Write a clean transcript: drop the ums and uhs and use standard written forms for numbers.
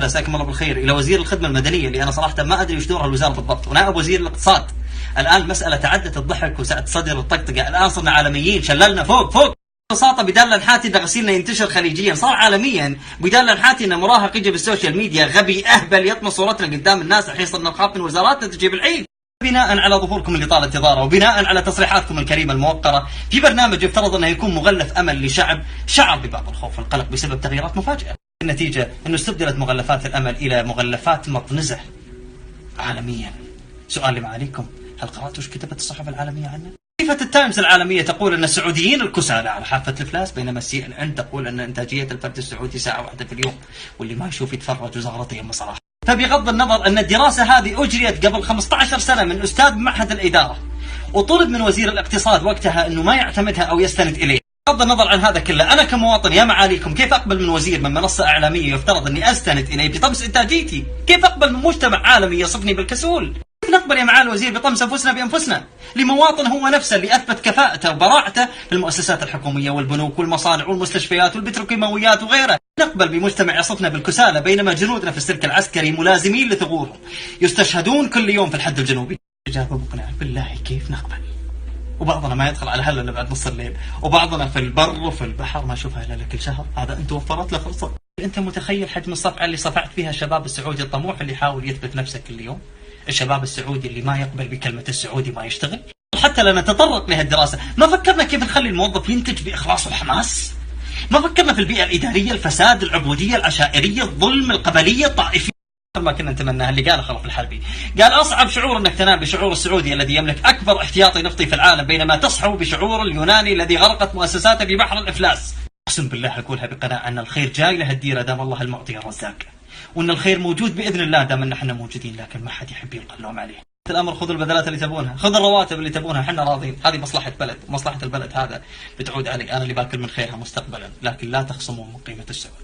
السعادة مساكم الله بالخير إلى وزير الخدمة المدنية اللي أنا صراحة ما أدري وش دورها الوزارة بالضبط، ونائب وزير الاقتصاد. الآن المسألة تعدت الضحك وسعة صدر الطقطقة، الآن صرنا عالميين، شللنا فوق ببساطة. بدال لنحاتي إن غسيلنا ينتشر خليجيا صار عالميا، بدال لنحاتي إن مراهق يجي بالسوشيال ميديا غبي أهبل يطمس صورتنا قدام الناس، الحين صرنا نخاف من وزاراتنا تجيب العيد. بناء على ظهوركم اللي طال انتظاره، وبناء على تصريحاتكم الكريمة الموقرة في برنامج يفترض أنه يكون مغلف أمل لشعب شعر ببعض الخوف والقلق بسبب تغييرات مفاجئة. النتيجة أنه استبدلت مغلفات الأمل إلى مغلفات مطنزة عالميا. سؤال لمعاليكم، هل قرأتوا وش كتبت الصحف العالمية عنه؟ صحيفة التايمز العالمية تقول أن السعوديين الكسالى على حافة الإفلاس، بينما CNN تقول أن إنتاجية الفرد السعودي ساعة واحدة في اليوم، واللي ما يشوف يتفرج وزغرطي أم صراحة. فبغض النظر أن الدراسة هذه أجريت قبل 15 سنة من أستاذ بمعهد الإدارة، وطلب من وزير الاقتصاد وقتها أنه ما يعتمدها أو يستند إليه. بغض النظر عن هذا كله، أنا كمواطن يا معاليكم كيف أقبل من وزير من منصة إعلامية يفترض أني أستند إليه بطمس إنتاجيتي؟ كيف أقبل من مجتمع عالمي يصفني بالكسول؟ كيف نقبل يا معالي الوزير بطمس أنفسنا بأنفسنا لمواطن هو نفسه اللي أثبت كفاءته وبراعته في المؤسسات الحكومية والبنوك والمصانع والمستشفيات والبتروكيماويات وغيره؟ نقبل بمجتمع يصفنا بالكسالى بينما جنودنا في السلك العسكري ملازمين لثغورهم يستشهدون كل يوم في الحد الجنوبي؟ إجابة مقنعة بالله كيف نقبل؟ وبعضنا ما يدخل على هلا الا بعد نص الليل، وبعضنا في البر وفي البحر ما اشوفها الا كل شهر. هذا انت وفرت له فرصه. انت متخيل حجم الصفعه اللي صفعت فيها الشباب السعودي الطموح اللي يحاول يثبت نفسه كل يوم؟ الشباب السعودي اللي ما يقبل بكلمه السعودي ما يشتغل. حتى لا نتطرق لهالدراسه، ما فكرنا كيف نخلي الموظف ينتج باخلاص وحماس؟ ما فكرنا في البيئه الاداريه، الفساد، العبوديه، العشائريه، الظلم، القبليه، الطائفيه. ما كنا نتمناها اللي قاله خلف الحلبي، قال أصعب شعور أنك تنام بشعور السعودي الذي يملك أكبر احتياطي نفطي في العالم، بينما تصحو بشعور اليوناني الذي غرقت مؤسساته في بحر الإفلاس. أقسم بالله أقولها بقناعة أن الخير جاي لهالديرة دام الله المعطي الرزاق، وأن الخير موجود بإذن الله دام أن احنا موجودين، لكن ما حد يحب يلقى اللوم عليه. الأمر خذوا البدلات اللي تبونها، خذوا الرواتب اللي تبونها، احنا راضين. هذه مصلحة بلد، مصلحة البلد هذا بتعود علي أنا اللي باكل من خيرها مستقبلا، لكن لا تخصموا من قيمة السعودي.